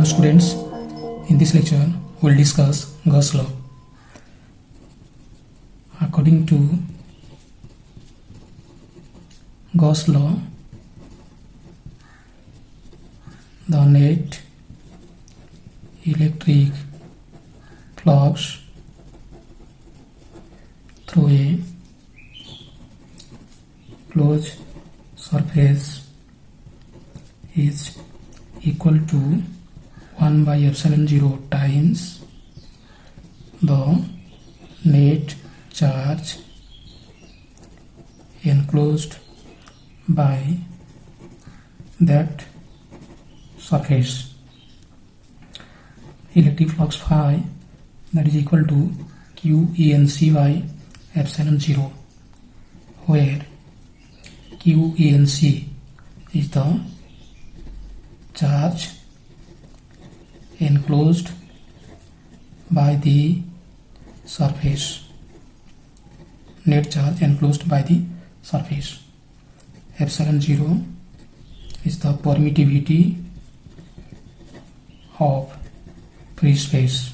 Hello students, in this lecture we will discuss Gauss law. According to Gauss law, the net electric flux through a closed surface is equal to 1 by epsilon 0 times the net charge enclosed by that surface. Electric flux phi, that is equal to QENC by epsilon 0, where QENC is the charge enclosed by the surface, net charge enclosed by the surface. Epsilon 0 is the permittivity of free space.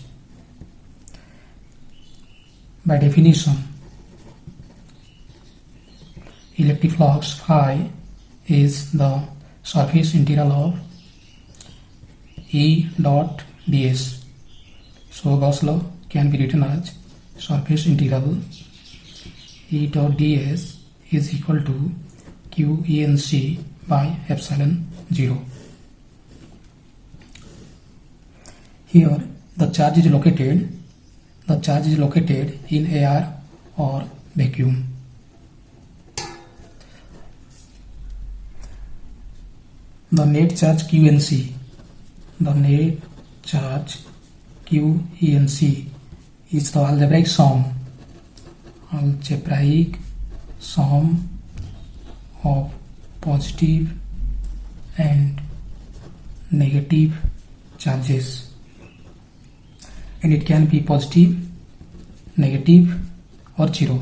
By definition, electric flux phi is the surface integral of E dot ds. So Gauss law can be written as surface integral E dot ds is equal to QENC by epsilon 0. Here the charge is located in air or vacuum. The net charge QNC, the net charge QENC is the algebraic sum of positive and negative charges, and it can be positive, negative or zero.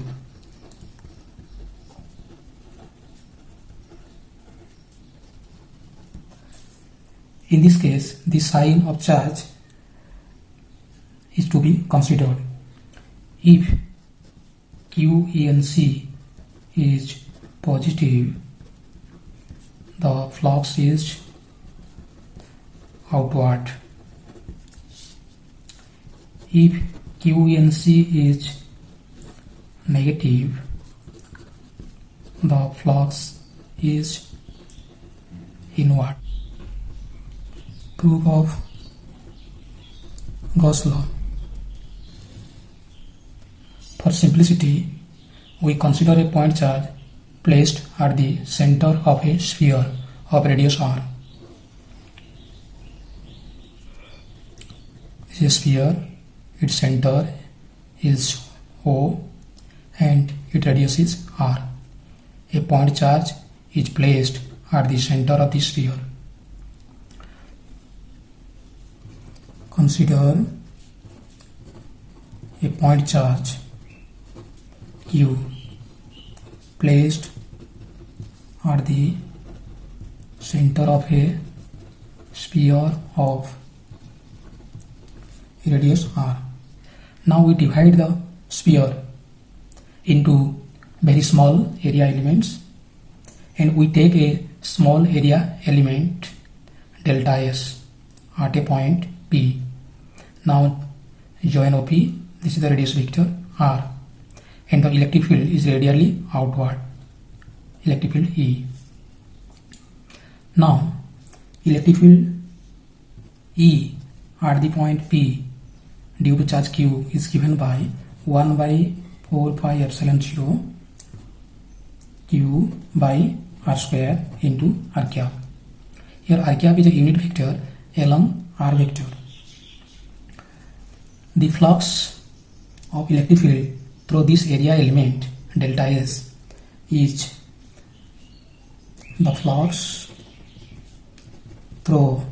In this case, the sign of charge is to be considered. If QENC is positive, the flux is outward. If QENC is negative, the flux is inward. Proof of Gauss law. For simplicity, we consider a point charge placed at the center of a sphere of radius r. This is a sphere, its center is O and its radius is r. A point charge is placed at the center of the sphere. Consider a point charge Q placed at the center of a sphere of radius r. Now we divide the sphere into very small area elements, and we take a small area element delta S at a point P. Now join OP, this is the radius vector r, and the electric field is radially outward, electric field E. Now electric field E at the point P due to charge Q is given by 1 by 4 pi epsilon 0 Q by r square into r cap. Here r cap is a unit vector along r vector. The flux of electric field through this area element delta S is the flux through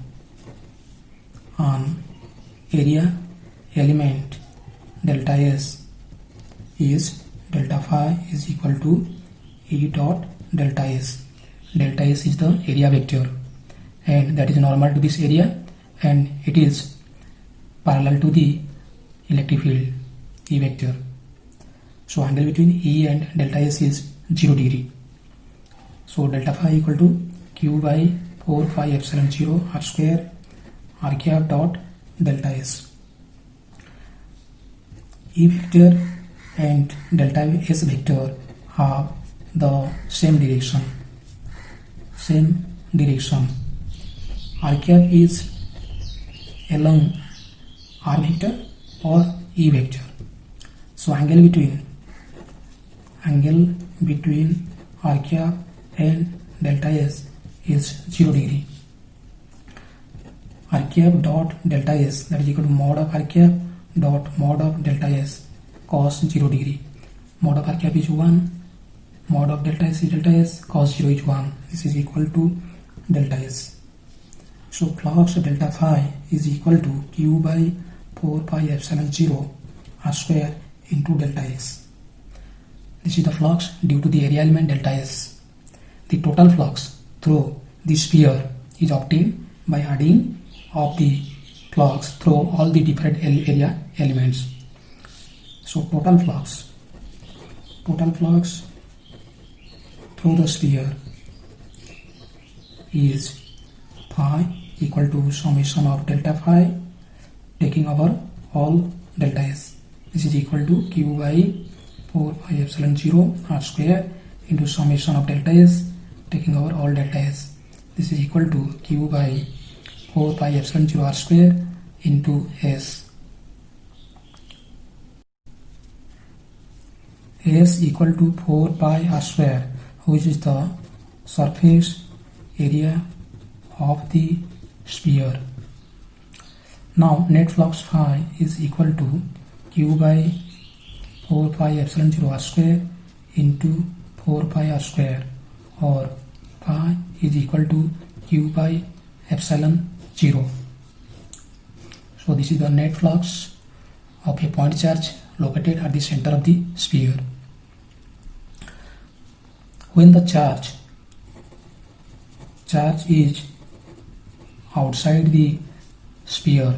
an area element delta S is delta phi is equal to E dot delta S. Delta S is the area vector, and that is normal to this area, and it is parallel to the electric field E vector. So angle between E and delta S is 0 degree. So delta phi equal to q by 4 pi epsilon 0 r square r cap dot delta S. E vector and delta S vector have the same direction. R cap is along R vector or E vector. So angle between R cap and delta S is 0 degree. R cap dot delta S, that is equal to mod of R cap dot mod of delta S cos 0 degree. Mod of R cap is 1, mod of delta S is delta S, cos 0 is 1. This is equal to delta S. So flux delta phi is equal to q by 4 pi epsilon 0 r square into delta S. This is the flux due to the area element delta S. The total flux through the sphere is obtained by adding of the flux through all the different area elements. So total flux through the sphere is phi equal to summation of delta phi taking over all delta S. This is equal to q by 4 pi epsilon 0 r square into summation of delta S taking over all delta S. This is equal to q by 4 pi epsilon 0 r square into S. S equal to 4 pi r square, which is the surface area of the sphere. Now net flux phi is equal to q by 4 pi epsilon 0 r square into 4 pi r square, or phi is equal to q by epsilon 0. So this is the net flux of a point charge located at the center of the sphere. When the charge is outside the sphere,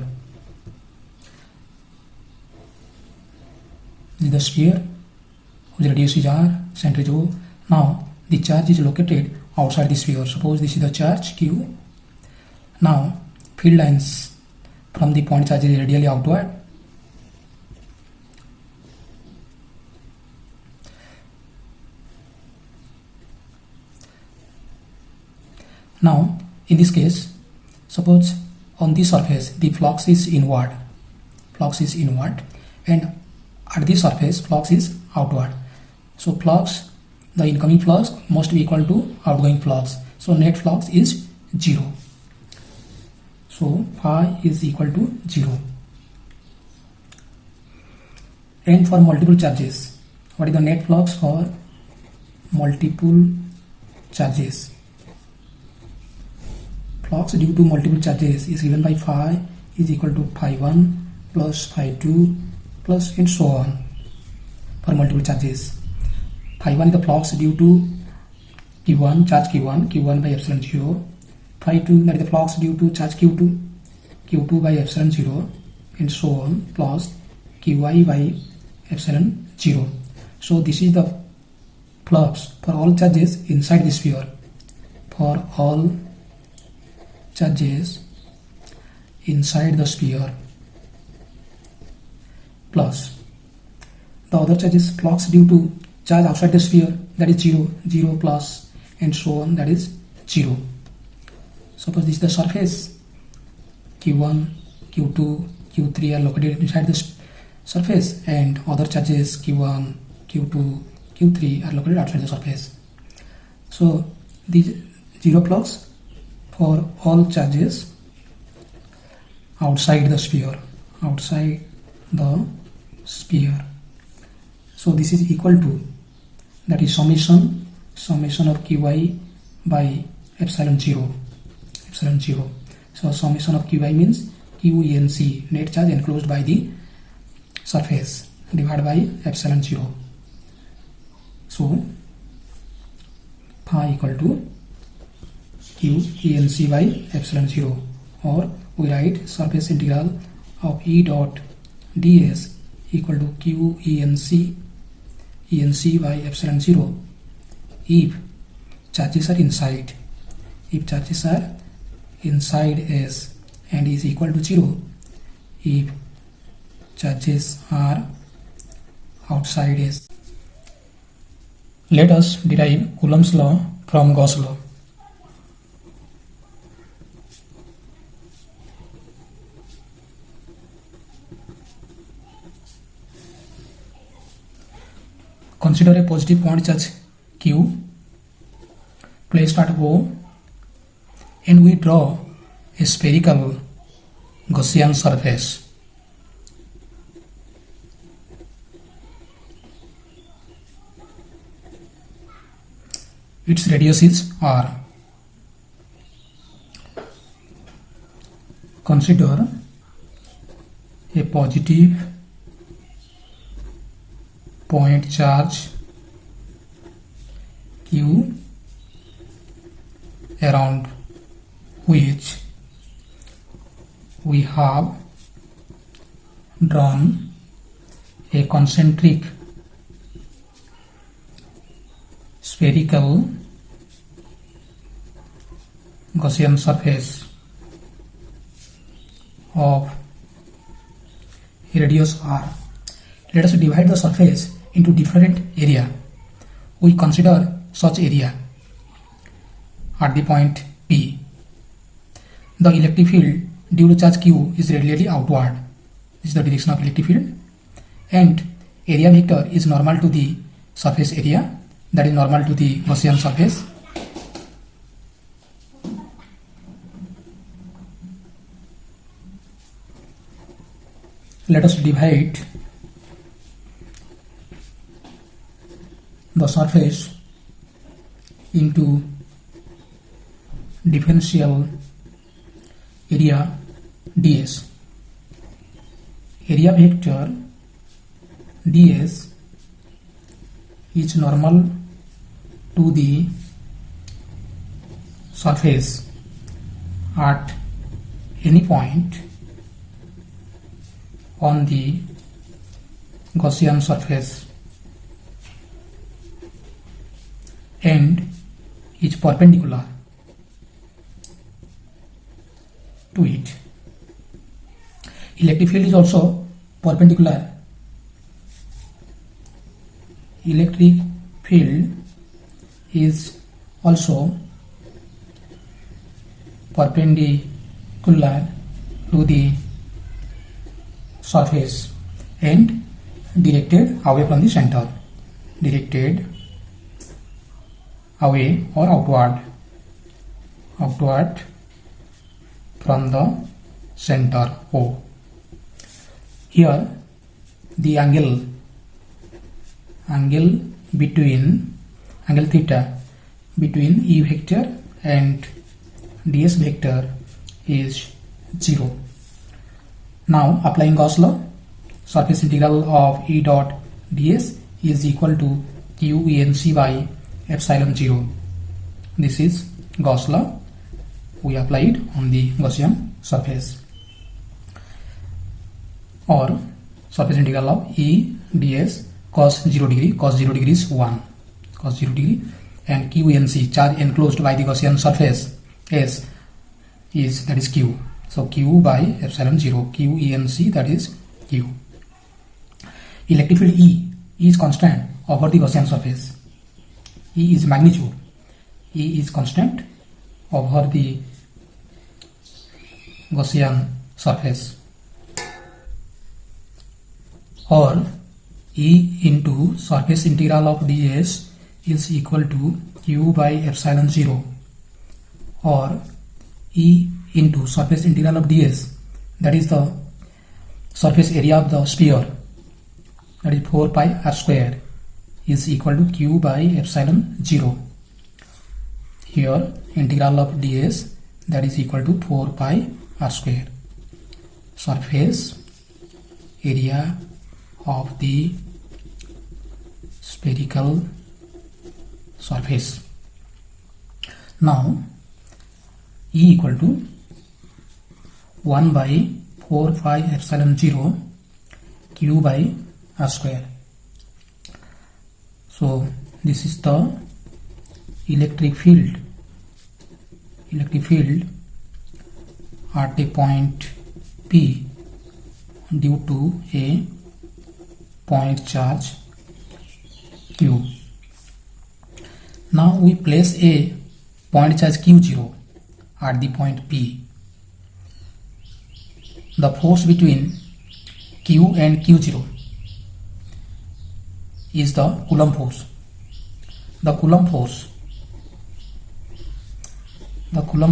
this is the sphere whose radius is r, center is O. Now the charge is located outside the sphere. Suppose this is the charge q. Now field lines from the point charge is radially outward. Now in this case, suppose on this surface the flux is inward, and at this surface flux is outward. So flux, the incoming flux must be equal to outgoing flux. So net flux is 0. So phi is equal to 0. And for multiple charges, what is the net flux for multiple charges? Flux due to multiple charges is given by phi is equal to phi 1 plus phi 2 plus and so on for multiple charges. Phi 1 is the flux due to q1, charge q1 by epsilon 0. Phi 2, that is the flux due to charge q2 by epsilon 0 and so on, plus qi by epsilon 0. So this is the flux for all charges inside the sphere. For all charges inside the sphere, plus the other charges flux due to charge outside the sphere, that is 0 plus and so on, that is 0. Suppose this is the surface, q1, q2, q3 are located inside the surface, and other charges q1, q2, q3 are located outside the surface. So the 0 flux for all charges outside the sphere. So this is equal to, that is summation of qi by epsilon 0. So summation of qi means qenc, net charge enclosed by the surface, divided by epsilon 0. So phi equal to qenc by epsilon 0, or we write surface integral of E dot ds equal to q ENC by epsilon 0 if charges are inside. If charges are inside S and is equal to 0, if charges are outside S. Let us derive Coulomb's law from Gauss law. Consider a positive point charge Q placed at O, and we draw a spherical Gaussian surface. Its radius is R. Consider a positive point charge Q around which we have drawn a concentric spherical Gaussian surface of radius R. Let us divide the surface into different area. We consider such area at the point P. The electric field due to charge Q is radially outward. This is the direction of electric field, and area vector is normal to the surface area, that is normal to the Gaussian surface. Let us divide the surface into differential area ds. Area vector ds is normal to the surface at any point on the Gaussian surface and is perpendicular to it. Electric field is also perpendicular. Electric field is also perpendicular to the surface and directed away from the center. Directed away or outward from the center O. Here the angle theta between E vector and ds vector is 0. Now applying Gauss law, surface integral of E dot ds is equal to q ENC by epsilon 0. This is Gauss law. We applied on the Gaussian surface. Or surface integral of E ds cos 0 degree. Cos 0 degree is 1. Cos 0 degree, and q ENC, charge enclosed by the Gaussian surface S, is, that is q. So q by epsilon 0, q ENC, that is q. Electric field E is constant over the Gaussian surface. E is magnitude. E is constant over the Gaussian surface. Or E into surface integral of ds is equal to q by epsilon 0, or E into surface integral of ds, that is the surface area of the sphere, that is 4 pi r square, is equal to q by epsilon 0. Here integral of ds, that is equal to 4 pi r square. Surface area of the spherical surface. Now E equal to 1 by 4 pi epsilon 0 q by r square. So this is the electric field at a point P due to a point charge Q. Now we place a point charge Q0 at the point P. The force between Q and Q0 is the Coulomb force. The Coulomb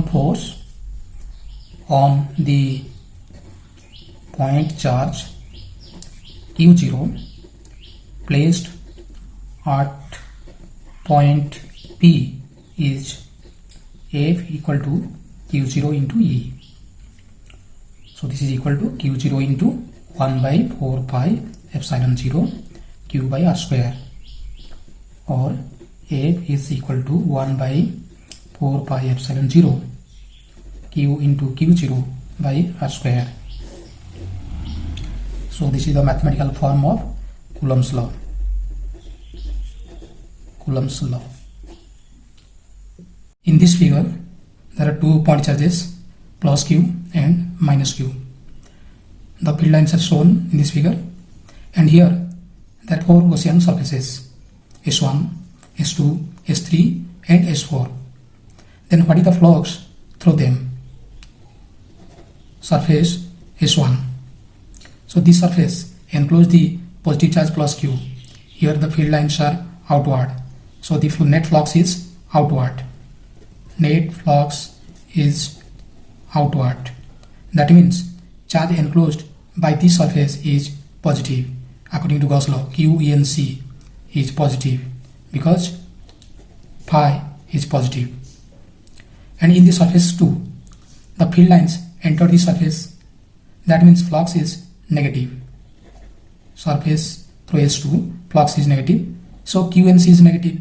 force on the point charge Q0 placed at point P is F equal to Q0 into E. So this is equal to Q0 into 1 by 4 pi epsilon 0 Q by R square, or F is equal to 1 by 4 pi epsilon 0 Q into Q0 by R square. So this is the mathematical form of Coulomb's law. In this figure, there are 2 point charges, plus Q and minus Q. The field lines are shown in this figure, and here there are 4 Gaussian surfaces, S1, S2, S3 and S4. Then what is the flux through them? Surface S1. So this surface encloses the positive charge plus Q. Here the field lines are outward. So the net flux is outward. That means charge enclosed by this surface is positive. According to Gauss law, QENC is positive because phi is positive. And in the surface 2, the field lines enter the surface. That means flux is negative. Surface through S2, flux is negative. So QNC is negative.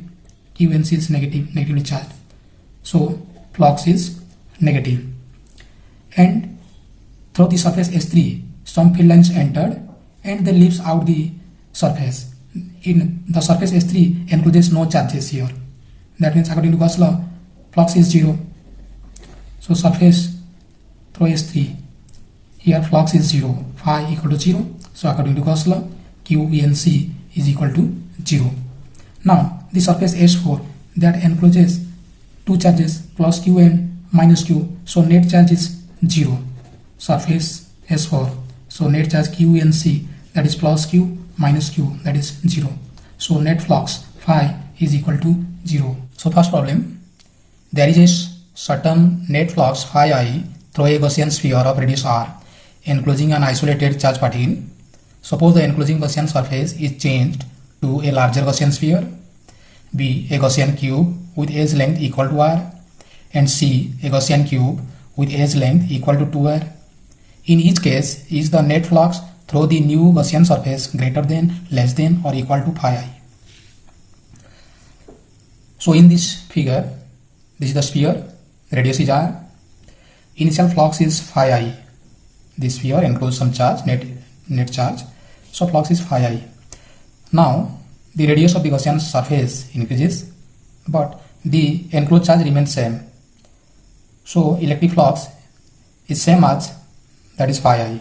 QNC is negatively charged. So flux is negative. And through the surface S3, some field lines entered and they leaves out the surface. In the surface S3 encloses no charges here. That means according to Gauss law, flux is 0. So surface through S3, here flux is 0, phi equal to 0. So according to Gauss law, QENC is equal to 0. Now the surface S4 that encloses 2 charges, plus Q and minus Q. So net charge is 0. Surface S4. So net charge QNC, that is plus Q minus Q, that is 0. So net flux phi is equal to 0. So first problem, there is a certain net flux phi I through a Gaussian sphere of radius r enclosing an isolated charge particle. Suppose the enclosing Gaussian surface is changed to a larger Gaussian sphere, B a Gaussian cube with edge length equal to r, and C a Gaussian cube with edge length equal to 2r. In each case, is the net flux through the new Gaussian surface greater than, less than or equal to phi I? So in this figure, this is the sphere, radius is r, initial flux is phi I. This sphere encloses some charge, net charge, so flux is phi I. Now the radius of the Gaussian surface increases, but the enclosed charge remains same. So electric flux is same as, that is phi I.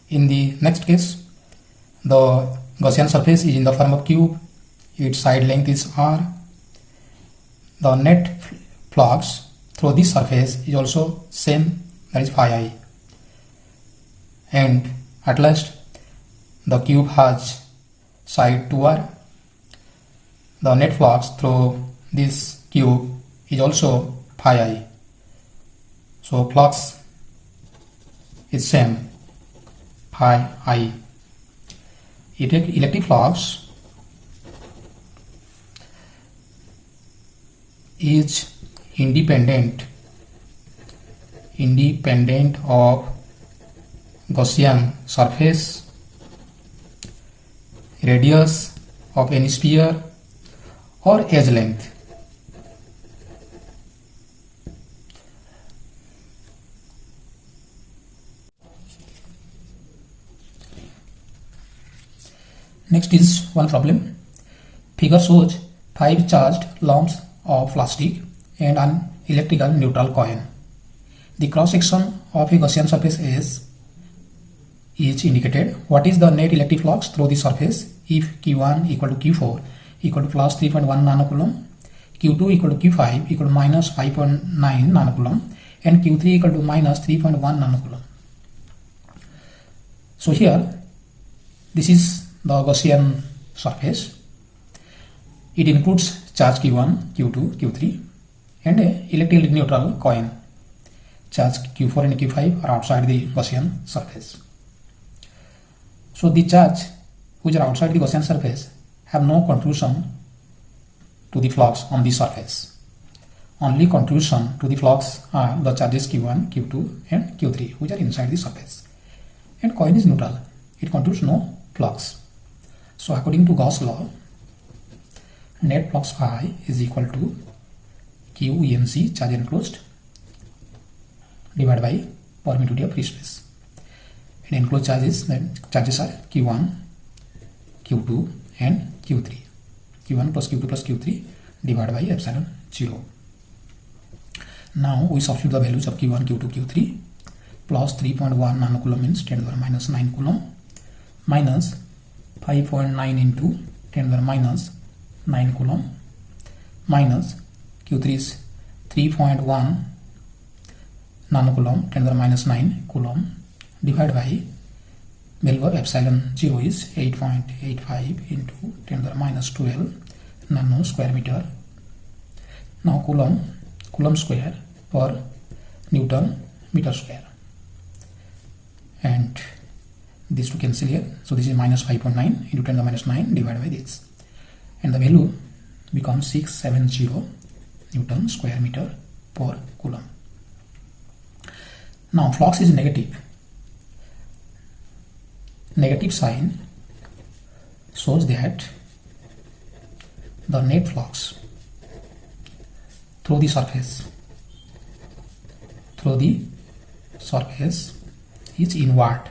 In the next case, the Gaussian surface is in the form of cube, its side length is r. The net flux through this surface is also same, that is phi I. And at last, the cube has side 2r. The net flux through this cube is also phi I. So flux is same, phi I. Electric flux is independent of Gaussian surface, radius of any sphere or edge length. Next is one problem. Figure shows 5 charged lumps of plastic and an electrical neutral coin. The cross section of a Gaussian surface is indicated. What is the net electric flux through the surface if Q1 equal to Q4 equal to plus 3.1 nanocoulomb, Q2 equal to Q5 equal to minus 5.9 nanocoulomb, and Q3 equal to minus 3.1 nanocoulomb. So here, this is the Gaussian surface. It includes charge Q1, Q2, Q3 and a electrically neutral coin. Charge Q4 and Q5 are outside the Gaussian surface. So the charge which are outside the Gaussian surface have no contribution to the flux on the surface. Only contribution to the flux are the charges Q1, Q2 and Q3 which are inside the surface. And coin is neutral. It contributes no flux. So according to Gauss law, net flux phi is equal to Q EMC charge enclosed divided by permittivity of free space. And enclosed charges are Q1, Q2 and Q3. Q1 plus Q2 plus Q3 divided by epsilon 0. Now we substitute the values of Q1, Q2, Q3. Plus 3.1 nanocoulomb means 10 to the minus 9 coulomb minus 5.9 into 10 to the minus 9 coulomb minus Q3 is 3.1 nanocoulomb 10 to the minus 9 coulomb divided by value of epsilon 0 is 8.85 into 10 to the minus 12 nano square meter. Now coulomb square per Newton meter square. And these two cancel here. So this is minus 5.9 into 10 to the minus 9 divided by this. And the value becomes 670 Newton square meter per coulomb. Now flux is negative. Negative sign shows that the net flux through the surface is inward.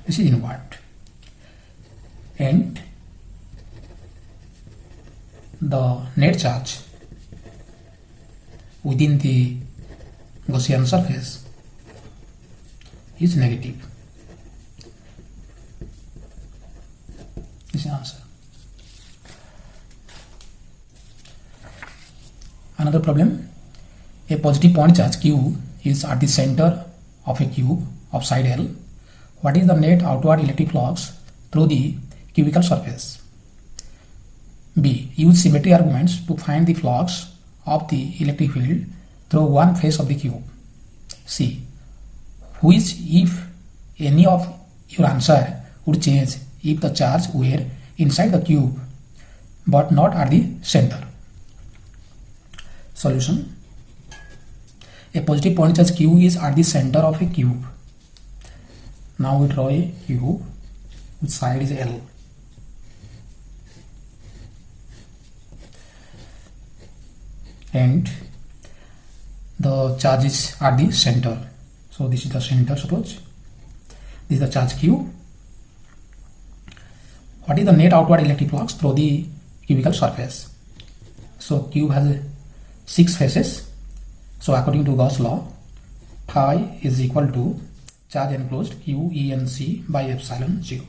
This is inward, and the net charge within the Gaussian surface is negative. This is the answer. Another problem. A positive point charge Q is at the center of a cube of side L. What is the net outward electric flux through the cubical surface? B. Use symmetry arguments to find the flux of the electric field through one face of the cube. C. Which if any of your answer would change if the charge were inside the cube but not at the center. Solution. A positive point charge Q is at the center of a cube. Now we draw a cube whose side is L. And the charge is at the center. So this is the center, suppose. This is the charge Q. What is the net outward electric flux through the cubical surface? So cube has 6 faces. So according to Gauss law, phi is equal to charge enclosed Q EMC by epsilon 0.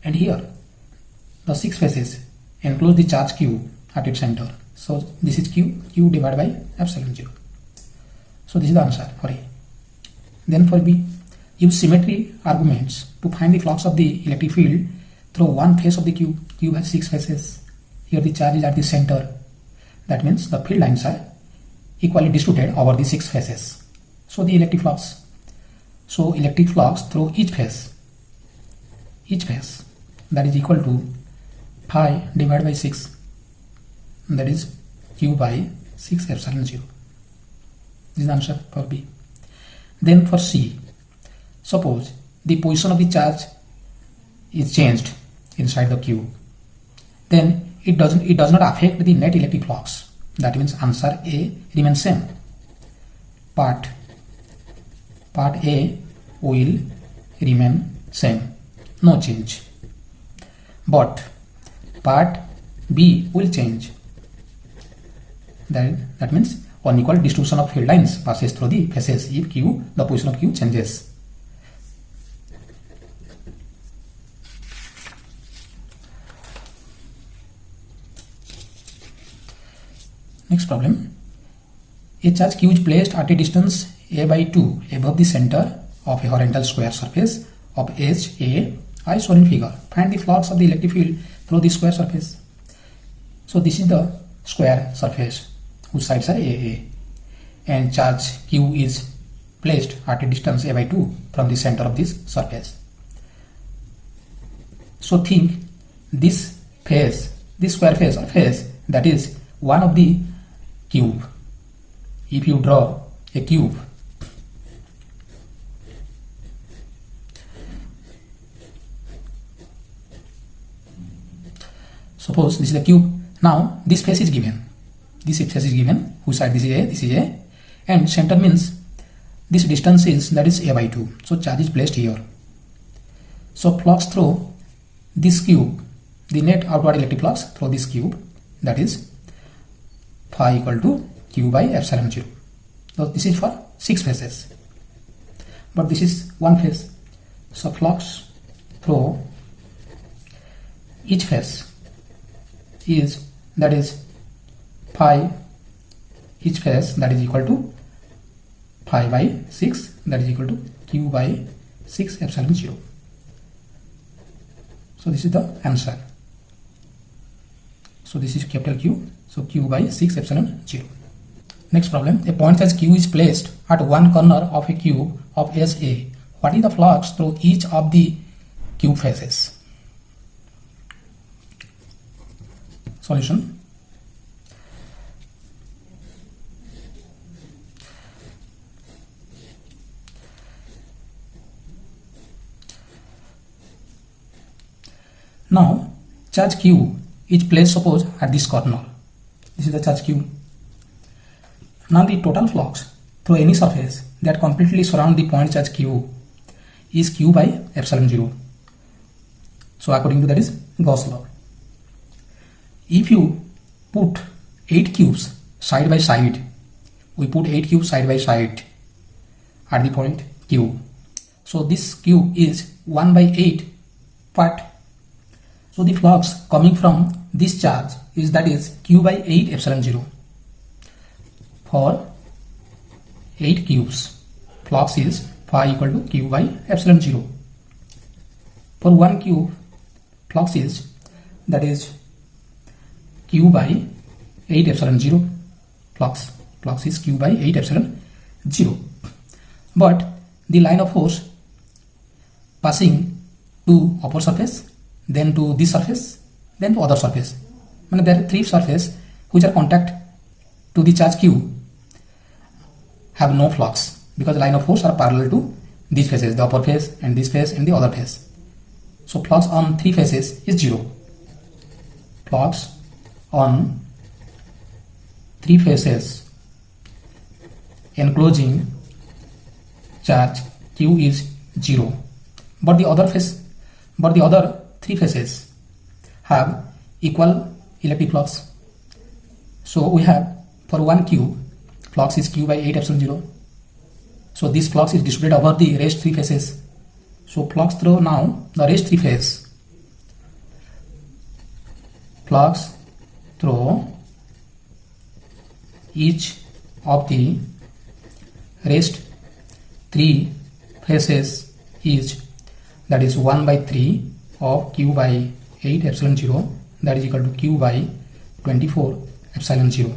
And here the 6 faces enclose the charge Q at its center. So this is Q divided by epsilon 0. So this is the answer for A. Then for B, use symmetry arguments to find the flux of the electric field through one face of the cube. Cube has 6 faces. Here the charge is at the center. That means the field lines are equally distributed over the 6 faces. So the electric flux. So electric flux through each face, that is equal to phi divided by 6. That is Q by 6 epsilon 0. This is the answer for B. Then for C, suppose the position of the charge is changed inside the cube. Then it does not affect the net electric flux. That means answer A remains same. Part A will remain same, no change. but part B will change. That means unequal distribution of field lines passes through the faces if Q, the position of Q changes. Next problem. A charge Q is placed at a distance a by 2 above the center of a horizontal square surface of edge A as shown in figure. Find the flux of the electric field through the square surface. So this is the square surface whose sides are AA, and charge Q is placed at a distance a by 2 from the center of this surface. So think this face, this square face or face, that is one of the cube. If you draw a cube, suppose this is the cube. Now this face is given. This face is given. Whose side? This is A, and center means this distance is, that is a by 2. So charge is placed here. So flux through this cube, the net outward electric flux through this cube, that is phi equal to Q by epsilon 0. So this is for 6 faces, but this is one face. So flux through each face is, that is phi, each face, that is equal to phi by 6, that is equal to Q by 6 epsilon 0. So this is the answer. So this is capital Q. So Q by 6 epsilon 0. Next problem. A point charge Q is placed at one corner of a cube of SA. What is the flux through each of the cube faces? Solution. Now charge Q is placed, suppose, at this corner. This is the charge Q. Now the total flux through any surface that completely surround the point charge Q is Q by epsilon 0. So according to that is Gauss law. If you put 8 cubes side by side, we put 8 cubes side by side at the point Q. So this cube is 1 by 8 part. So the flux coming from this charge is, that is Q by 8 epsilon 0. For 8 cubes, flux is phi equal to Q by epsilon 0. For 1 cube, flux is, that is Q by 8 epsilon 0. Flux is Q by 8 epsilon 0. But the line of force passing to upper surface, then to this surface, then to other surface. There are 3 surfaces which are contact to the charge Q have no flux, because line of force are parallel to these faces, the upper face and this face and the other face. So flux on 3 faces is 0. Flux on 3 faces enclosing charge Q is 0. But the other 3 faces have equal electric flux. So we have, for 1 cube, flux is Q by 8 epsilon 0. So this flux is distributed over the rest 3 faces. So flux through now the rest 3 faces. Flux through each of the rest 3 faces is, that is 1 by 3 of Q by 8 epsilon 0, that is equal to Q by 24 epsilon 0.